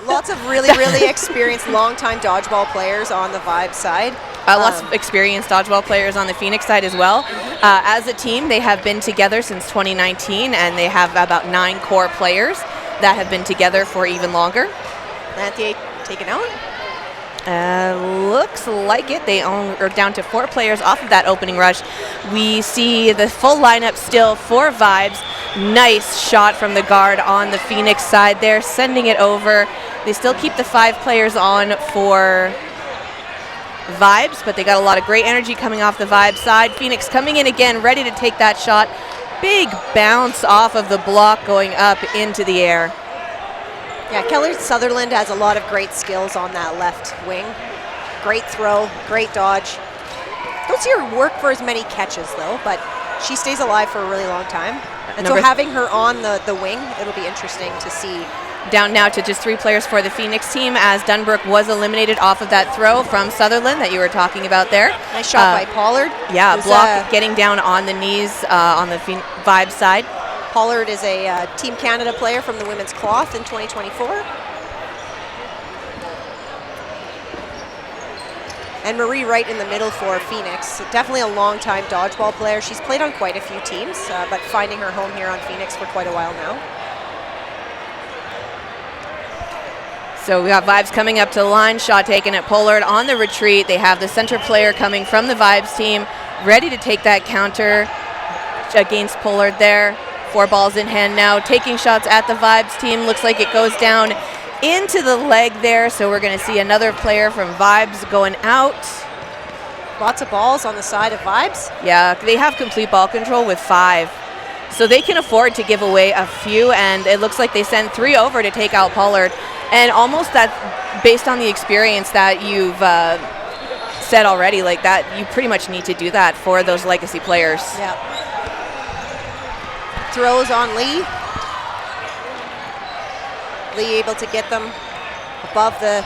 Lots of really experienced, long-time dodgeball players on the Vibe side. Lots of experienced dodgeball players on the Phoenix side as well. As a team, they have been together since 2019, and they have about 9 core players that have been together for even longer. Lanthier taken out? Looks like it. They are down to 4 players off of that opening rush. We see the full lineup still for Vibes. Nice shot from the guard on the Phoenix side there, sending it over. They still keep the 5 players on for Vibes, but they got a lot of great energy coming off the Vibes side. Phoenix coming in again, ready to take that shot. Big bounce off of the block going up into the air. Yeah, Keller Sutherland has a lot of great skills on that left wing. Great throw, great dodge. Don't see her work for as many catches though, but she stays alive for a really long time. And so having her on the wing, it'll be interesting to see. Down now to just 3 players for the Phoenix team as Dunbrook was eliminated off of that throw from Sutherland that you were talking about there. Nice shot by Pollard. Yeah, block getting down on the knees on the Vibe side. Pollard is a Team Canada player from the women's cloth in 2024. And Marie right in the middle for Phoenix. Definitely a long-time dodgeball player. She's played on quite a few teams, but finding her home here on Phoenix for quite a while now. So we got Vibes coming up to the line. Shot taken at Pollard on the retreat. They have the center player coming from the Vibes team, ready to take that counter against Pollard there. 4 balls in hand now, taking shots at the Vibes team. Looks like it goes down into the leg there, so we're going to see another player from Vibes going out. Lots of balls on the side of Vibes. Yeah, they have complete ball control with 5. So they can afford to give away a few, and it looks like they send 3 over to take out Pollard. And almost that, based on the experience that you've said already, like that, you pretty much need to do that for those legacy players. Yeah. Throws on Lee. Lee able to get them above the...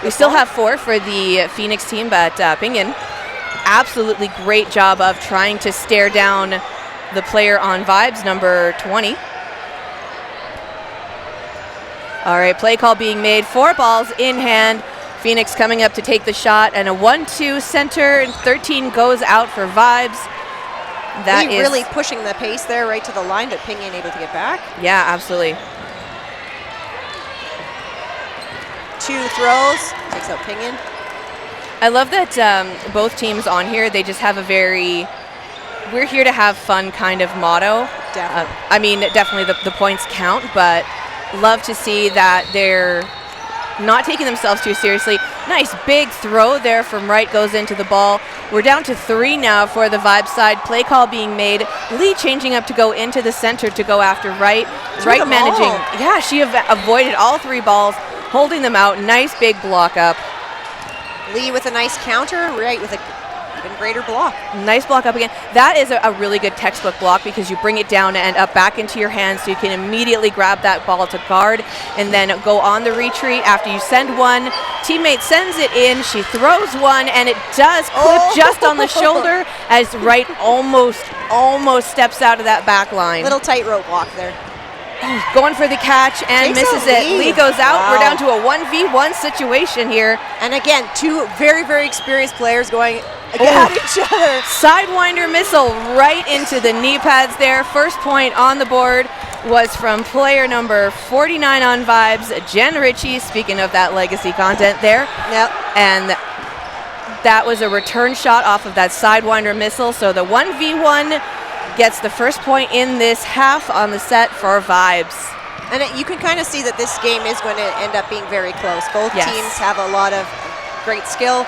We still have 4 for the Phoenix team, but Pingen, absolutely great job of trying to stare down the player on Vibes, number 20. All right, play call being made. 4 balls in hand. Phoenix coming up to take the shot, and a 1-2 center, and 13 goes out for Vibes. That Lee is really pushing the pace there right to the line, but Pingen able to get back. Yeah, absolutely. 2 throws, takes out Pingen. I love that both teams on here, they just have a very, we're here to have fun kind of motto. Definitely. I mean, definitely the points count, but love to see that they're not taking themselves too seriously. Nice big throw there from right, goes into the ball. We're down to 3 now for the Vibe side. Play call being made. Lee changing up to go into the center to go after right. Right managing. Yeah, she avoided all 3 balls, holding them out. Nice big block up. Lee with a nice counter, right with a even greater block. Nice block up again. That is a really good textbook block because you bring it down and up back into your hands so you can immediately grab that ball to guard and then go on the retreat after you send one. Teammate sends it in, she throws one, and it does clip just on the shoulder as right almost steps out of that back line. Little tightrope walk there. Going for the catch and misses it. Lee goes out. Wow. We're down to a 1v1 situation here. And again, 2 very experienced players going at each other. Sidewinder missile right into the knee pads there. First point on the board was from player number 49 on Vibes, Jen Ritchie, speaking of that legacy content there. Yep. And that was a return shot off of that Sidewinder missile. So the 1v1 gets the first point in this half on the set for Vibes. And you can kind of see that this game is going to end up being very close. Both teams have a lot of great skill,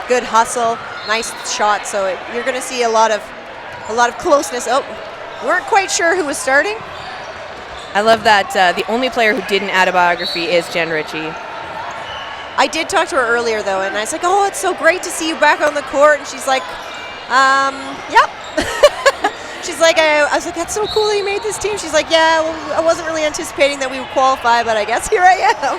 good hustle, nice shot. So you're going to see a lot of closeness. Oh, weren't quite sure who was starting. I love that the only player who didn't add a biography is Jen Ritchie. I did talk to her earlier though, and I was like, "Oh, it's so great to see you back on the court." And she's like, "Yep." She's like, I was like, "That's so cool that you made this team." She's like, "Yeah, well, I wasn't really anticipating that we would qualify, but I guess here I am."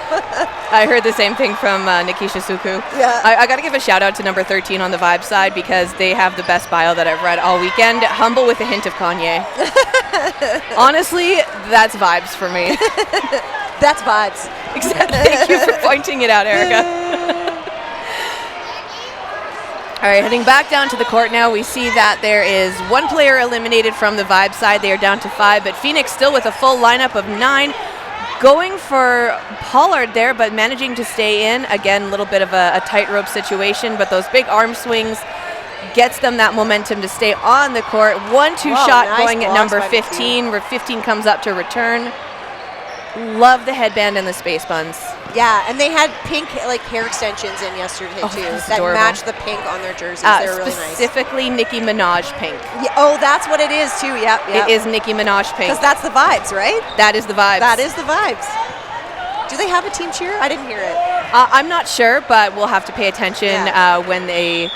I heard the same thing from Nikisha Suku. Yeah. I got to give a shout out to number 13 on the Vibe side because they have the best bio that I've read all weekend. Humble with a hint of Kanye. Honestly, that's Vibes for me. That's vibes. Exactly. Thank you for pointing it out, Erica. All right, heading back down to the court now, we see that there is one player eliminated from the Vibe side. They are down to 5, but Phoenix still with a full lineup of 9. Going for Pollard there, but managing to stay in. Again, a little bit of a tightrope situation, but those big arm swings gets them that momentum to stay on the court. 1-2 shot nice going at number blocks by 15, where 15 comes up to return. Love the headband and the space buns. Yeah, and they had pink like hair extensions in yesterday too that adorable. match the pink on their jerseys. They're really nice. Specifically Nicki Minaj pink. Yeah, oh, that's what it is too. Yep. It is Nicki Minaj pink. Because that's the vibes, right? That is the vibes. That is the vibes. Do they have a team cheer? I didn't hear it. I'm not sure, but we'll have to pay attention when they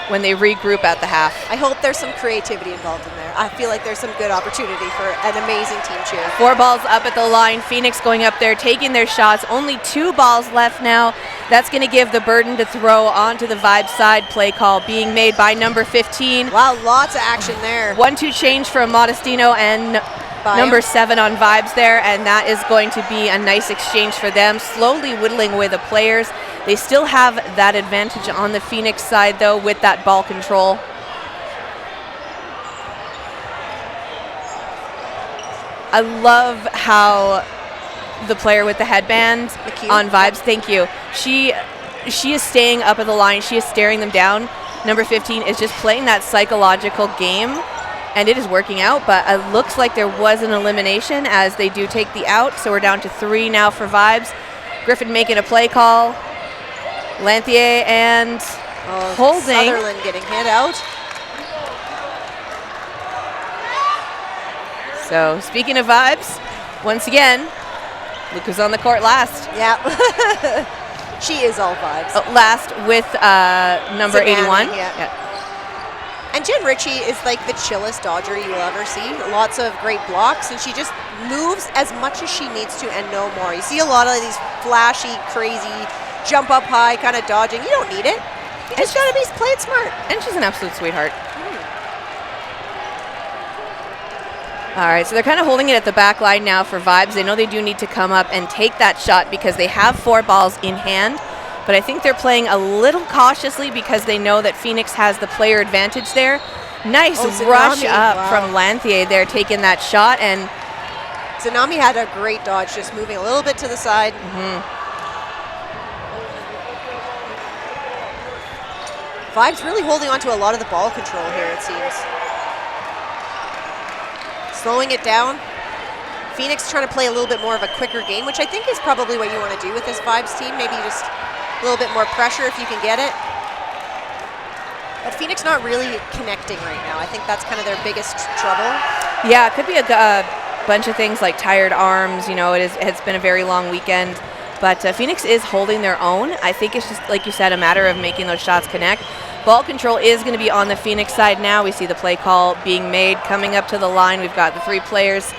regroup at the half. I hope there's some creativity involved in there. I feel like there's some good opportunity for an amazing team cheer. 4 balls up at the line. Phoenix going up there, taking their shots. Only 2 balls left now. That's going to give the burden to throw onto the Vibe side. Play call being made by number 15. Wow, lots of action there. 1-2 change from Modestino and number 7 on Vibes there, and that is going to be a nice exchange for them. Slowly whittling away the players. They still have that advantage on the Phoenix side, though, with that ball control. I love how the player with the headband on Vibes, thank you, she is staying up at the line. She is staring them down. Number 15 is just playing that psychological game, and it is working out, but it looks like there was an elimination as they do take the out, so we're down to 3 now for Vibes. Griffin making a play call. Lanthier and holding. Sutherland getting hit out. So speaking of Vibes, once again, look who's on the court last. Yeah. She is all vibes. Last with number Savannah, 81. Yeah. And Jen Ritchie is like the chillest Dodger you will ever see. Lots of great blocks, and she just moves as much as she needs to and no more. You see a lot of these flashy, crazy, jump up high kind of dodging. You don't need it. You just got to be playing smart. And she's an absolute sweetheart. All right, so they're kind of holding it at the back line now for Vibes. They know they do need to come up and take that shot because they have 4 balls in hand. But I think they're playing a little cautiously because they know that Phoenix has the player advantage there. Nice rush up from Lanthier there, taking that shot. And Zanami had a great dodge, just moving a little bit to the side. Vibes really holding on to a lot of the ball control here, it seems. Slowing it down. Phoenix trying to play a little bit more of a quicker game, which I think is probably what you want to do with this Vibes team. Maybe just a little bit more pressure if you can get it. But Phoenix not really connecting right now. I think that's kind of their biggest trouble. Yeah, it could be a bunch of things like tired arms. You know, it's been a very long weekend. But Phoenix is holding their own. I think it's just, like you said, a matter of making those shots connect. Ball control is going to be on the Phoenix side now. We see the play call being made. Coming up to the line, we've got the 3 players.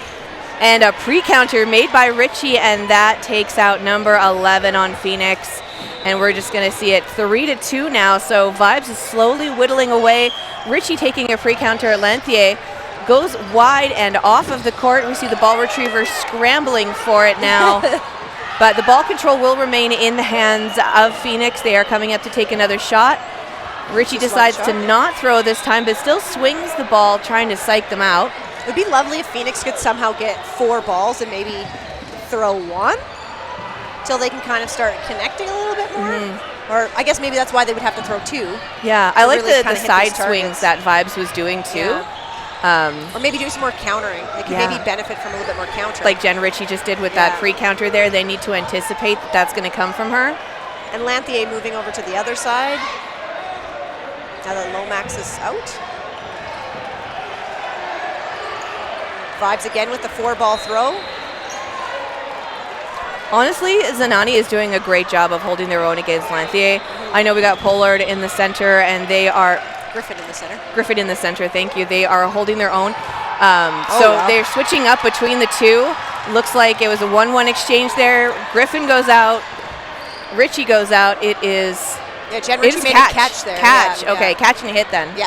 And a pre-counter made by Ritchie, and that takes out number 11 on Phoenix. And we're just going to see it 3-2 now. So Vibes is slowly whittling away. Ritchie taking a pre-counter at Lanthier. Goes wide and off of the court. We see the ball retriever scrambling for it now. But the ball control will remain in the hands of Phoenix. They are coming up to take another shot. Ritchie decides to not throw this time, but still swings the ball, trying to psych them out. It would be lovely if Phoenix could somehow get 4 balls and maybe throw 1 till they can kind of start connecting a little bit more. Or I guess maybe that's why they would have to throw 2. Yeah, I like really the side swings that Vibes was doing too. Yeah. Or maybe do some more countering. They could maybe benefit from a little bit more countering. Like Jen Ritchie just did with that free counter there. They need to anticipate that that's going to come from her. And Lanthier moving over to the other side. Now that Lomax is out. Vibes again with the 4-ball throw. Honestly, Zanani is doing a great job of holding their own against Lanthier. I know we got Pollard in the center, and they are... Griffin in the center. Griffin in the center, thank you. They are holding their own. They're switching up between the 2. Looks like it was a 1-1 exchange there. Griffin goes out. Ritchie goes out. It is... Yeah, Jen Ritchie made a catch there. Catch, yeah, okay, catch and hit then. Yeah.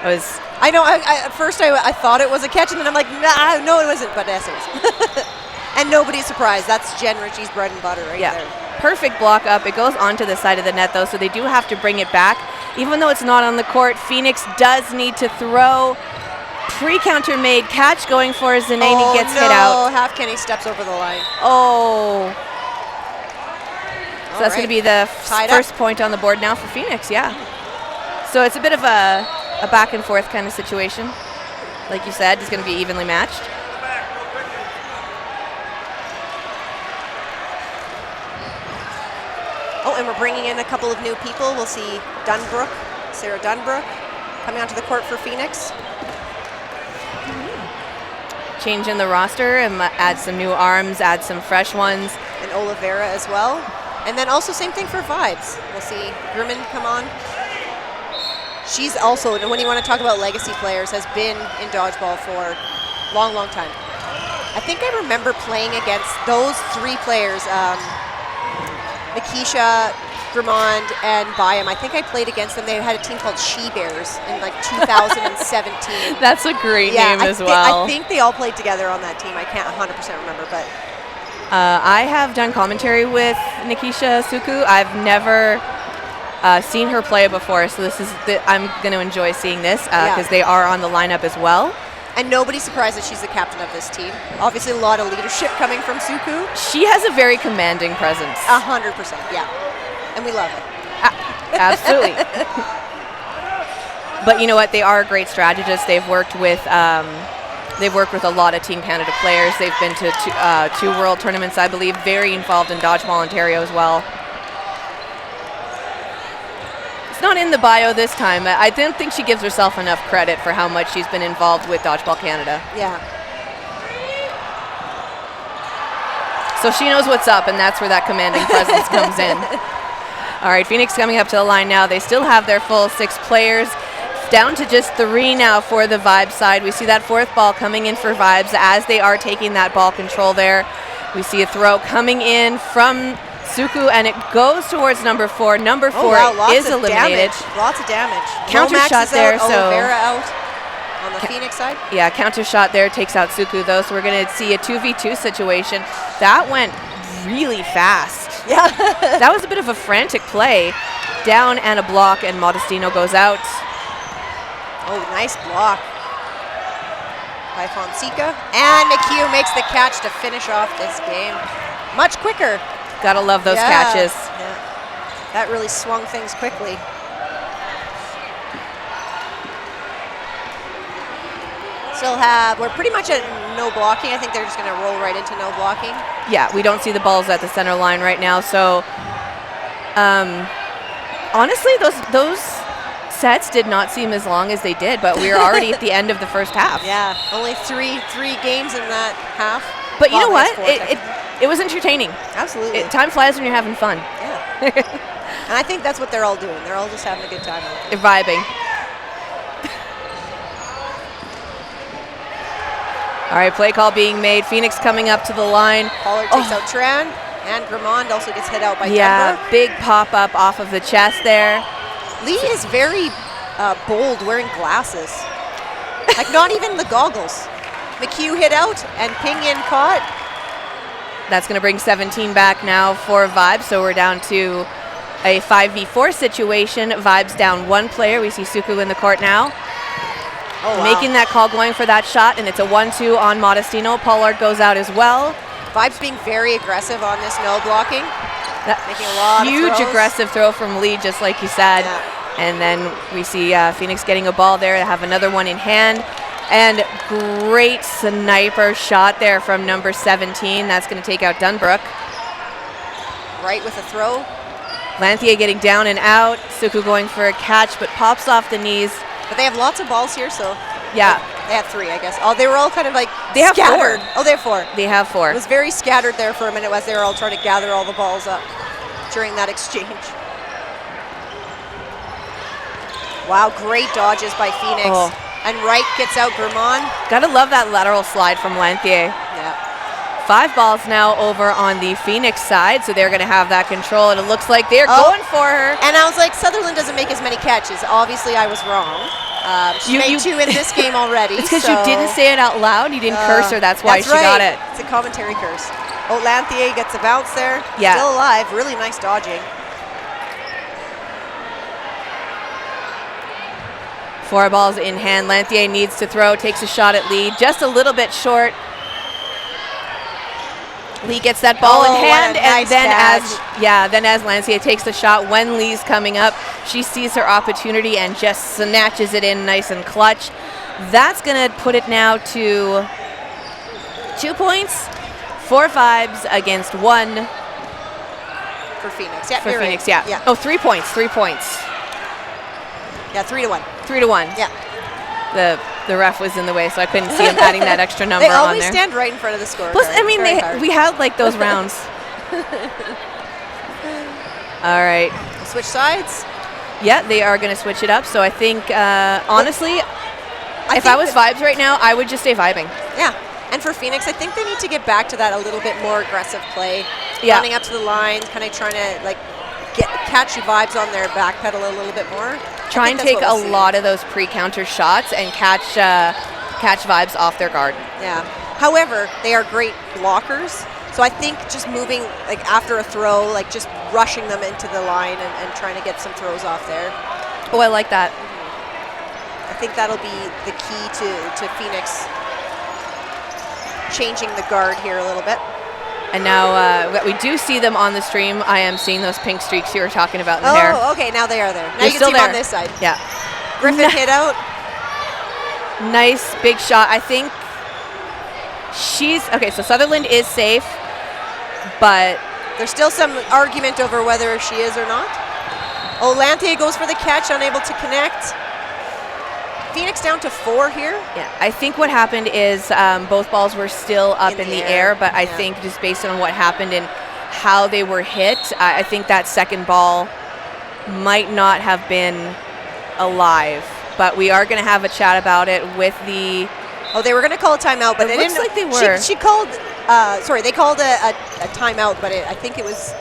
It was... I know, at first I thought it was a catch, and then I'm like, nah, no, it wasn't, but yes, it was. And nobody's surprised. That's Jen Ritchie's bread and butter right there. Perfect block up. It goes onto the side of the net, though, so they do have to bring it back. Even though it's not on the court, Phoenix does need to throw. Pre-counter made catch going for Zanani, gets hit out. Half Kenny steps over the line. Oh. So that's going to be the first point on the board now for Phoenix, So it's a bit of a back and forth kind of situation. Like you said, it's going to be evenly matched. Oh, and we're bringing in a couple of new people. We'll see Sarah Dunbrook, coming onto the court for Phoenix. Change in the roster and add some new arms, add some fresh ones. And Oliveira as well. And then also same thing for Vibes. We'll see Grumman come on. She's also, when you want to talk about legacy players, has been in Dodgeball for a long, long time. I think I remember playing against those three players, Makisha, Gramond, and Byam. I think I played against them. They had a team called She Bears in like 2017. That's a great name as well. I think they all played together on that team. I can't 100% remember, but. I have done commentary with Nikisha Suku. I've never seen her play before, so I'm going to enjoy seeing this because they are on the lineup as well. And nobody's surprised that she's the captain of this team. Obviously, a lot of leadership coming from Suku. She has a very commanding presence. 100%, yeah. And we love it. Absolutely. But you know what? They are great strategists. They've worked with a lot of Team Canada players. They've been to two world tournaments, I believe. Very involved in Dodgeball Ontario as well. It's not in the bio this time. I don't think she gives herself enough credit for how much she's been involved with Dodgeball Canada. Yeah. So she knows what's up, and that's where that commanding presence comes in. All right, Phoenix coming up to the line now. They still have their full 6 players. It's down to just 3 now for the Vibes side. We see that 4th ball coming in for Vibes as they are taking that ball control there. We see a throw coming in from Suku, and it goes towards number 4. Number 4 is eliminated. Lots of damage. Counter shot there. Oliveira out on the Phoenix side. Yeah, counter shot there takes out Suku, though, so we're going to see a 2v2 situation. That went really fast. Yeah. That was a bit of a frantic play. Down and a block, and Modestino goes out. Oh, nice block by Fonseca. And McHugh makes the catch to finish off this game. Much quicker. Gotta love those catches. Yeah. That really swung things quickly. We're pretty much at no blocking. I think they're just going to roll right into no blocking. Yeah, we don't see the balls at the center line right now. So, honestly, those sets did not seem as long as they did, but we are already at the end of the first half. Yeah, only three games in that half. But you know what? It was entertaining. Absolutely. Time flies when you're having fun. Yeah. And I think that's what they're all doing. They're all just having a good time. They're vibing. All right, play call being made. Phoenix coming up to the line. Pollard takes out Tran, and Gramond also gets hit out by Denver. Yeah, big pop-up off of the chest there. Lee is very bold wearing glasses. Like, not even the goggles. McHugh hit out, and Ping Yin caught. That's going to bring 17 back now for Vibes, so we're down to a 5v4 situation. Vibes down 1 player. We see Suku in the court now. Oh, wow. Making that call, going for that shot, and it's a 1-2 on Modestino. Pollard goes out as well. Vibes being very aggressive on this no blocking. Making a lot of huge throws. Aggressive throw from Lee, just like you said. Yeah. And then we see Phoenix getting a ball there. They have another one in hand. And great sniper shot there from number 17. That's going to take out Dunbrook. Right with a throw. Lanthier getting down and out. Suku going for a catch, but pops off the knees. But they have lots of balls here, so. Yeah. They have 3, I guess. Oh, they were all kind of like they scattered. Have 4. Oh, they have 4. They have 4. It was very scattered there for a minute as they were all trying to gather all the balls up during that exchange. Wow, great dodges by Phoenix. Oh. And Wright gets out Gramond. Gotta love that lateral slide from Lanthier. Yeah. 5 balls now over on the Phoenix side, so they're going to have that control, and it looks like they're going for her. And I was like, Sutherland doesn't make as many catches. Obviously, I was wrong. She made 2 in this game already. It's because you didn't say it out loud. You didn't curse her. That's why she got it. It's a commentary curse. Oh, Lanthier gets a bounce there. Yeah. Still alive. Really nice dodging. 4 balls in hand. Lanthier needs to throw, takes a shot at Lee. Just a little bit short. Lee gets that ball in hand, and then as Lanthier takes the shot, when Lee's coming up, she sees her opportunity and just snatches it in nice and clutch. That's going to put it now to 2 points, 4 vibes against 1 for Phoenix. Yeah, for Phoenix. Right. Yeah. Oh, 3 points. 3 points. Yeah, 3-1. 3-1. Yeah. The ref was in the way, so I couldn't see him adding that extra number on there. They always stand right in front of the score. Plus, I mean, we had like those rounds. All right. Switch sides. Yeah, they are going to switch it up. So I think, honestly, if I was vibes right now, I would just stay vibing. Yeah. And for Phoenix, I think they need to get back to that a little bit more aggressive play. Yeah. Running up to the line, kind of trying to like catch vibes on their backpedal a little bit more. Try and take a lot of those pre-counter shots and catch vibes off their guard. Yeah. However, they are great blockers. So I think just moving like after a throw, like just rushing them into the line and trying to get some throws off there. Oh, I like that. I think that'll be the key to Phoenix changing the guard here a little bit. And now we do see them on the stream. I am seeing those pink streaks you were talking about in the hair. Oh, okay, now they are there. Now They're you can still see them there. on this side. Yeah. Griffin hit out. Nice big shot. I think okay, so Sutherland is safe, but there's still some argument over whether she is or not. Oh, Lanthier goes for the catch, unable to connect. Phoenix down to 4 here. Yeah, I think what happened is both balls were still up in the air, but I think just based on what happened and how they were hit, I think that second ball might not have been alive. But we are going to have a chat about it with the... Oh, they were going to call a timeout, but it looks like they were. She called... sorry, they called a timeout, but I think it was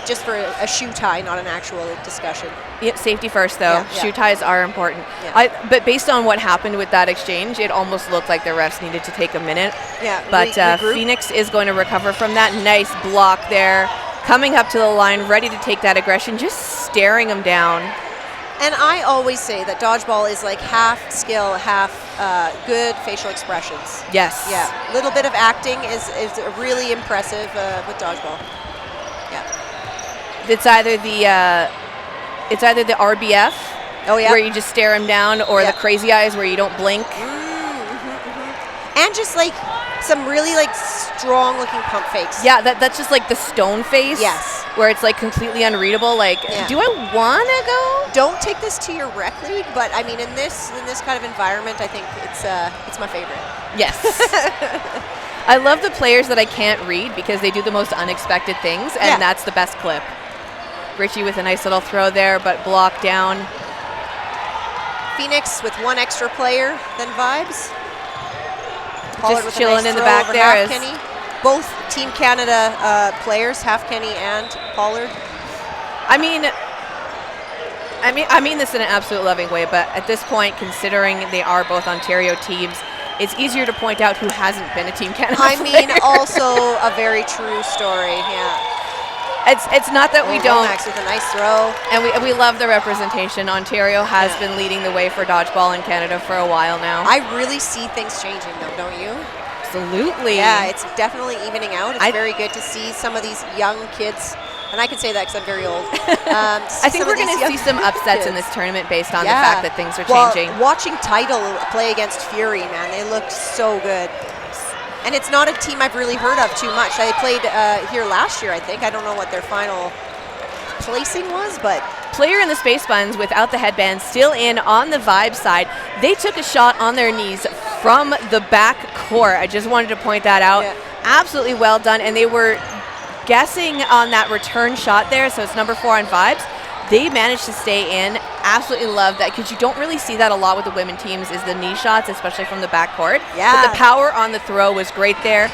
just for a shoe tie, not an actual discussion. Yep, safety first, though. Yeah, shoe ties are important. Yeah. But based on what happened with that exchange, it almost looked like the refs needed to take a minute. Yeah, but Phoenix is going to recover from that. Nice block there. Coming up to the line, ready to take that aggression, just staring them down. And I always say that dodgeball is like half skill, half good facial expressions. Yes. Yeah, a little bit of acting is really impressive with dodgeball. Yeah. It's either the RBF, where you just stare him down, or the crazy eyes where you don't blink. And just like some really like strong looking pump fakes. Yeah, that's just like the stone face. Yes. Where it's like completely unreadable. Like, do I want to go? Don't take this to your rec league, but I mean, in this kind of environment, I think it's my favorite. Yes. I love the players that I can't read because they do the most unexpected things, and that's the best clip. Richie with a nice little throw there, but blocked down. Phoenix with 1 extra player than vibes. Pollard Just with chilling a nice in the throw back over there. Kenny. Both Team Canada players, Half Kenny and Pollard. I mean this in an absolute loving way, but at this point, considering they are both Ontario teams, it's easier to point out who hasn't been a Team Canada player. Also a very true story, yeah. It's not that we don't. Max with a nice throw. And we love the representation. Ontario has been leading the way for dodgeball in Canada for a while now. I really see things changing though, don't you? Absolutely. Yeah, it's definitely evening out. It's very good to see some of these young kids, and I can say that because I'm very old. I think we're going to see some upsets in this tournament based on the fact that things are changing. Watching Tidal play against Fury, man, they look so good. And it's not a team I've really heard of too much. They played here last year, I think. I don't know what their final placing was, but... Player in the space buns without the headband, still in on the vibe side. They took a shot on their knees from the back court. I just wanted to point that out. Yeah. Absolutely well done. And they were guessing on that return shot there, so it's number 4 on vibes. They managed to stay in. Absolutely love that, because you don't really see that a lot with the women teams, is the knee shots, especially from the backcourt. Yeah. But the power on the throw was great there.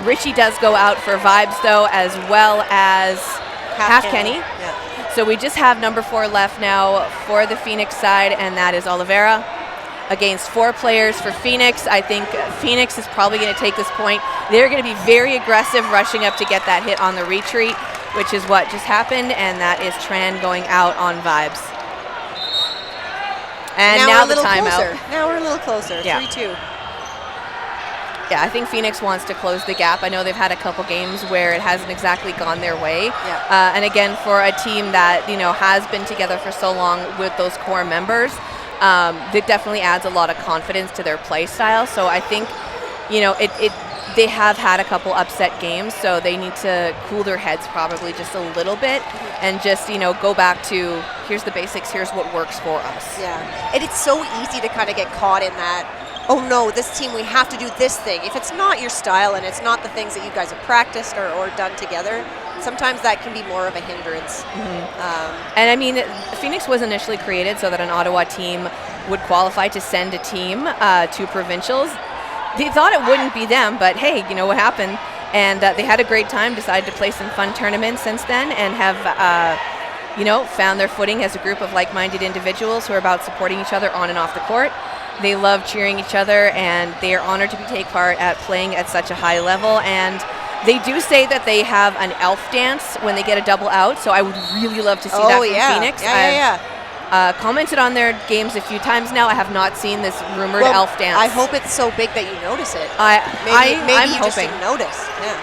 Richie does go out for vibes, though, as well as Half Kenny. Yeah. So we just have number 4 left now for the Phoenix side, and that is Oliveira. against 4 players for Phoenix. I think Phoenix is probably going to take this point. They're going to be very aggressive, rushing up to get that hit on the retreat, which is what just happened, and that is Tran going out on Vibes. And now the timeout. Now we're a little closer, 3-2. Yeah, I think Phoenix wants to close the gap. I know they've had a couple games where it hasn't exactly gone their way. Yeah. And again, for a team that, has been together for so long with those core members, it definitely adds a lot of confidence to their play style. So I think, they have had a couple upset games, so they need to cool their heads probably just a little bit and just, go back to here's the basics, here's what works for us. Yeah, and it's so easy to kind of get caught in that, oh no, this team, we have to do this thing. If it's not your style and it's not the things that you guys have practiced or done together, sometimes that can be more of a hindrance. And I mean, Phoenix was initially created so that an Ottawa team would qualify to send a team to provincials. They thought it wouldn't be them, but hey, you know what happened? And they had a great time, decided to play some fun tournaments since then, and have, found their footing as a group of like-minded individuals who are about supporting each other on and off the court. They love cheering each other, and they are honored to take part at playing at such a high level. And they do say that they have an elf dance when they get a double out, so I would really love to see that from Phoenix. I've commented on their games a few times now. I have not seen this rumored elf dance. I hope it's so big that you notice it. I'm you hoping. Just didn't notice. Yeah.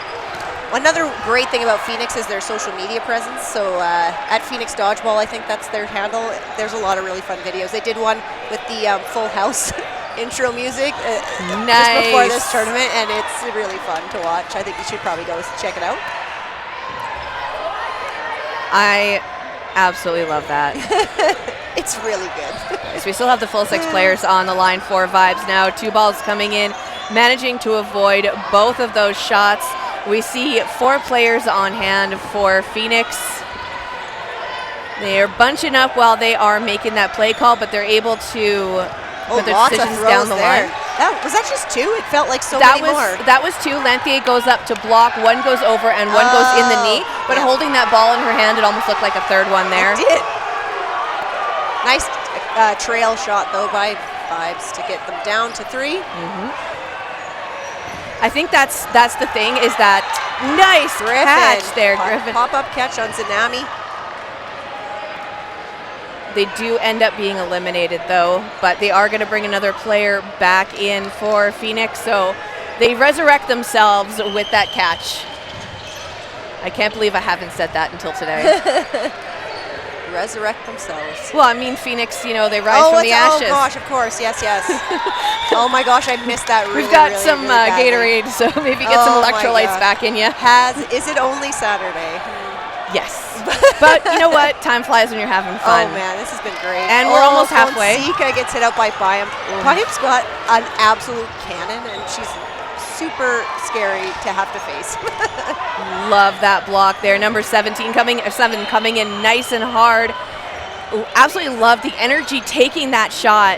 Another great thing about Phoenix is their social media presence. So at Phoenix Dodgeball, I think that's their handle. There's a lot of really fun videos. They did one with the Full House intro music just before this tournament, and it's really fun to watch. I think you should probably go check it out. I absolutely love that. It's really good. So we still have the full 6 players on the line for Vibes now. 2 balls coming in, managing to avoid both of those shots. We see 4 players on hand for Phoenix. They are bunching up while they are making that play call, but they're able to put their decisions down the line. Was that just 2? It felt like many more. That was 2. Lanthier goes up to block. 1 goes over and 1 goes in the knee. But holding that ball in her hand, it almost looked like a 3rd one there. It did. Nice trail shot, though, by Vibes to get them down to 3. I think that's the thing, is that nice catch there, Griffin. Pop-up catch on Zanami. They do end up being eliminated, though, but they are going to bring another player back in for Phoenix, so they resurrect themselves with that catch. I can't believe I haven't said that until today. Resurrect themselves. Well, I mean, Phoenix, they rise from the ashes. Oh, gosh, of course. Yes. Oh, my gosh, I missed that really, We've got really, some really Gatorade, so maybe get some electrolytes back in you. Is it only Saturday? Yes. But you know what? Time flies when you're having fun. Oh, man, this has been great. And we're almost halfway. Zika gets hit out by Byam. Byam's got an absolute cannon, and she's super scary to have to face. Love that block there. Number 7 coming in nice and hard. Absolutely love the energy taking that shot.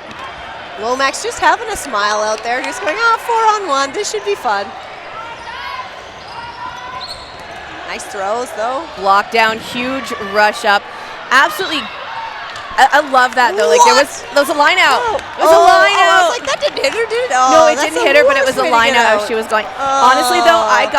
Lomax just having a smile out there, just going, 4-on-1. This should be fun. Nice throws, though. Block down, huge rush up. Absolutely. I love that, though. Like there was a line out. It was a line out. I was like, that didn't hit her, did it? No, it didn't hit her, but it was a line out as she was going. Honestly, though, I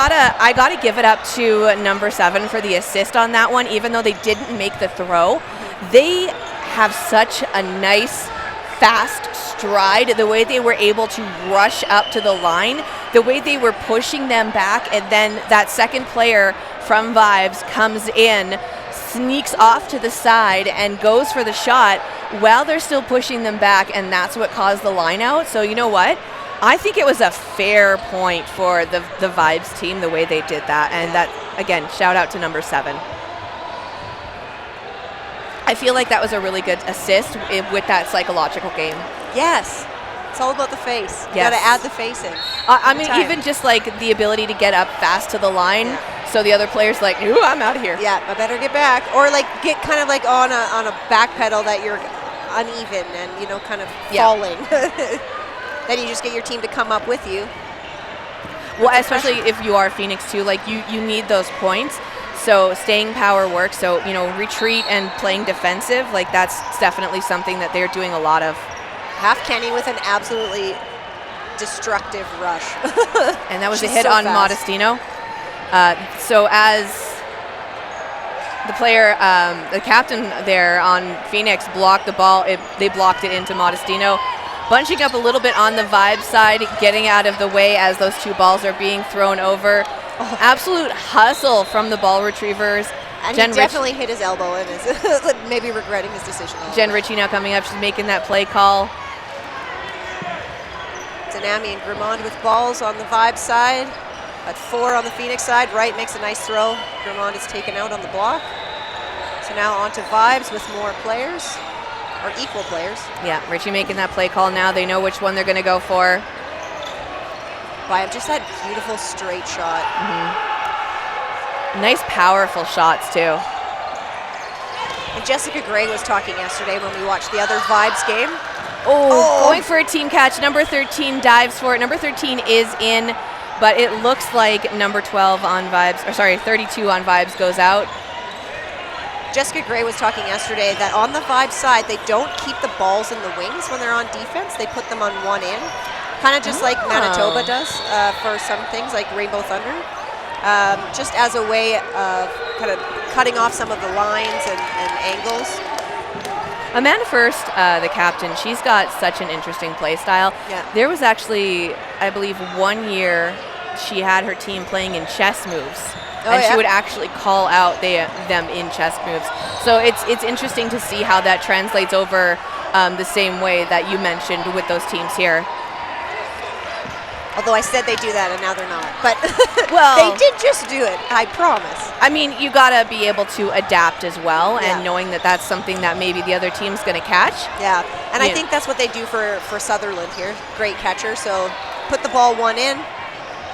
gotta give it up to number 7 for the assist on that one. Even though they didn't make the throw, they have such a nice, fast stride. The way they were able to rush up to the line, the way they were pushing them back, and then that second player from Vibes comes in, sneaks off to the side and goes for the shot while they're still pushing them back, and that's what caused the line out. So you know what? I think it was a fair point for the Vibes team, the way they did that. And that, again, shout out to number 7. I feel like that was a really good assist with that psychological game. Yes. It's all about the face. You got to add the face in. I mean, even just like the ability to get up fast to the line, so the other player's like, ooh, I'm out of here. Yeah, I better get back. Or like get kind of like on a back pedal that you're uneven and, kind of falling. Then you just get your team to come up with you. Well, especially if you are Phoenix too, like you need those points. So staying power works. So, retreat and playing defensive, like that's definitely something that they're doing a lot of. Half Kenny with an absolutely destructive rush. And that was a She's hit so on fast. Modestino. So as the player, the captain there on Phoenix blocked the ball, they blocked it into Modestino. Bunching up a little bit on the Vibe side, getting out of the way as those two balls are being thrown over. Oh. Absolute hustle from the ball retrievers. And Jen he definitely hit his elbow and is maybe regretting his decision. Jen Ritchie now coming up. She's making that play call. Zanami and Grimond with balls on the Vibe side. At 4 on the Phoenix side. Wright makes a nice throw. Grimond is taken out on the block. So now on to Vibes with more players, or equal players. Yeah, Ritchie making that play call now. They know which one they're going to go for. Vibe, just that beautiful straight shot. Nice, powerful shots, too. And Jessica Gray was talking yesterday when we watched the other Vibes game. Going for a team catch. Number 13 dives for it. Number 13 is in, but it looks like number 12 on Vibes, or sorry, 32 on Vibes goes out. Jessica Gray was talking yesterday that on the Vibe side, they don't keep the balls in the wings when they're on defense. They put them on one end, kind of just like Manitoba does for some things, like Rainbow Thunder, just as a way of kind of cutting off some of the lines and angles. Amanda First, the captain, she's got such an interesting play style. Yeah. There was actually, I believe, 1 year she had her team playing in chess moves. She would actually call out them in chess moves. So it's interesting to see how that translates over the same way that you mentioned with those teams here. Although I said they do that and now they're not. But well, they did just do it, I promise. I mean, you got to be able to adapt as well, Yeah. and knowing that that's something that maybe the other team's going to catch. Yeah, and I Yeah. think that's what they do for Sutherland here. Great catcher. So put the ball one in,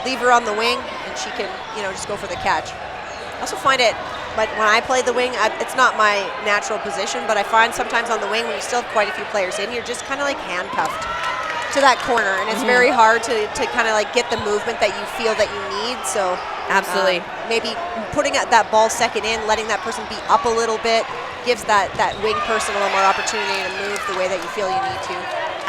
leave her on the wing, and she can, just go for the catch. I also find it, but when I play the wing, it's not my natural position, but I find sometimes on the wing when you still have quite a few players in, you're just kind of like handcuffed to that corner, and it's very hard to kind of like get the movement that you feel that you need. So Absolutely. maybe putting that ball second in, letting that person be up a little bit, gives that wing person a little more opportunity to move the way that you feel you need to.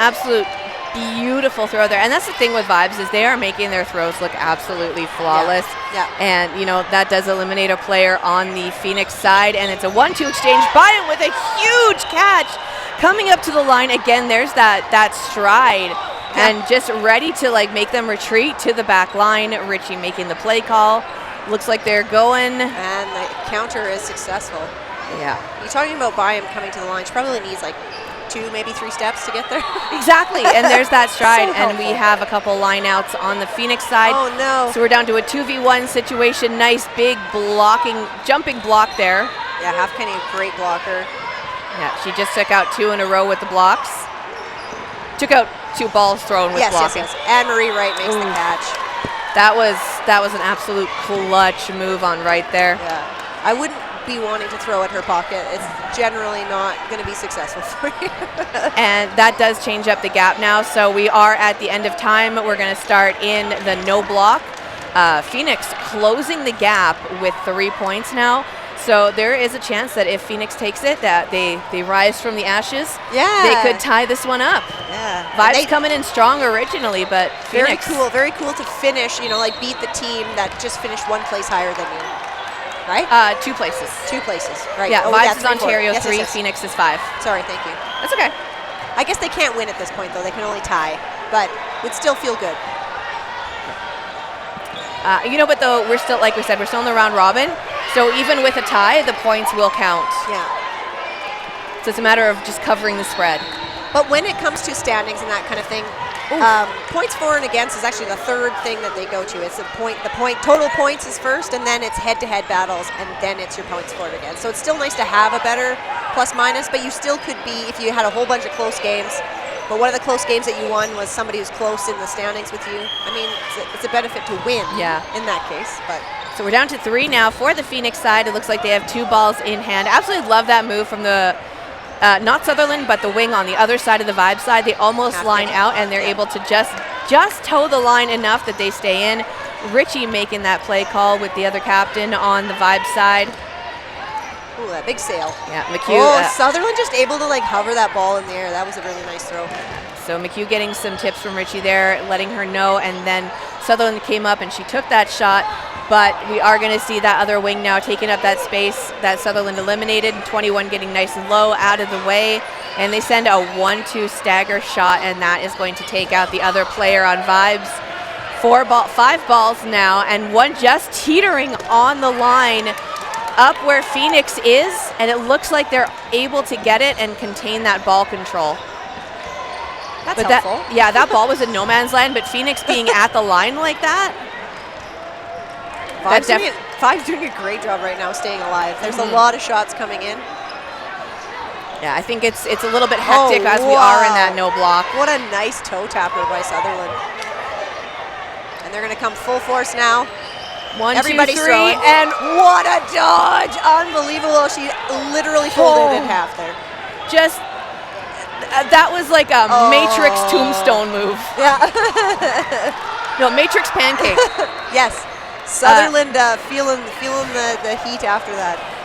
Absolute beautiful throw there. And that's the thing with Vibes is they are making their throws look absolutely flawless. Yeah. And, that does eliminate a player on the Phoenix side. And it's a 1-2 exchange. Bynum with a huge catch. Coming up to the line again, there's that stride. Yeah. And just ready to make them retreat to the back line. Ritchie making the play call. Looks like they're going. And the counter is successful. Yeah. You're talking about Byam coming to the line. She probably needs 2, maybe 3 steps to get there. Exactly, and there's that stride, So and we helpful. have a couple lineouts on the Phoenix side. Oh, no. So we're down to a 2v1 situation. Nice big jumping block there. Yeah, Half Kenny, great blocker. Yeah, she just took out 2 in a row with the blocks. Took out 2 balls thrown with blocking. Yes. Anne-Marie Wright makes the catch. That was an absolute clutch move on right there. Yeah. I wouldn't be wanting to throw at her pocket. It's generally not going to be successful for you. And that does change up the gap now. So we are at the end of time. We're going to start in the no block. Phoenix closing the gap with 3 points now. So there is a chance that if Phoenix takes it, that they rise from the ashes. Yeah. They could tie this one up. Yeah. Vibes coming in strong originally, but Phoenix. Very cool to finish, beat the team that just finished 1 place higher than you. Right? 2 places. 2 places. Right. Yeah, Vibes is 3, 4. Ontario Yes, 3, yes. Phoenix is 5. Sorry, thank you. That's okay. I guess they can't win at this point, though. They can only tie, but would still feel good. But though we're still, like we said, we're still in the round robin. So even with a tie, the points will count. Yeah. So it's a matter of just covering the spread. But when it comes to standings and that kind of thing, points for and against is actually the third thing that they go to. It's the total points is first, and then it's head-to-head battles, and then it's your points for and against. So it's still nice to have a better plus-minus, but you still could be, if you had a whole bunch of close games, but one of the close games that you won was somebody who's close in the standings with you. I mean, it's a benefit to win in that case. But So we're down to 3 now for the Phoenix side. It looks like they have 2 balls in hand. Absolutely love that move from the not Sutherland, but the wing on the other side of the Vibe side. They almost line out, and they're able to just toe the line enough that they stay in. Ritchie making that play call with the other captain on the Vibe side. Ooh, that big sail. Yeah, McHugh. Oh, Sutherland just able to like hover that ball in the air. That was a really nice throw. So McHugh getting some tips from Richie there, letting her know, and then Sutherland came up and she took that shot, but we are going to see that other wing now taking up that space that Sutherland eliminated, 21 getting nice and low out of the way, and they send a 1-2 stagger shot, and that is going to take out the other player on Vibes. 5 balls now, and one just teetering on the line up where Phoenix is, and it looks like they're able to get it and contain that ball control. That's but helpful. That ball was in no man's land, but Phoenix being at the line like that. Five's doing a great job right now staying alive. There's a lot of shots coming in. Yeah, I think it's a little bit hectic as we are in that no block. What a nice toe tapper by Sutherland. And they're going to come full force now. 1, Everybody's 2, 3, throwing. And what a dodge! Unbelievable. She literally folded in half there. Just, that was like a Matrix tombstone move. Yeah. No, Matrix pancake. Yes. Sutherland feeling the heat after that.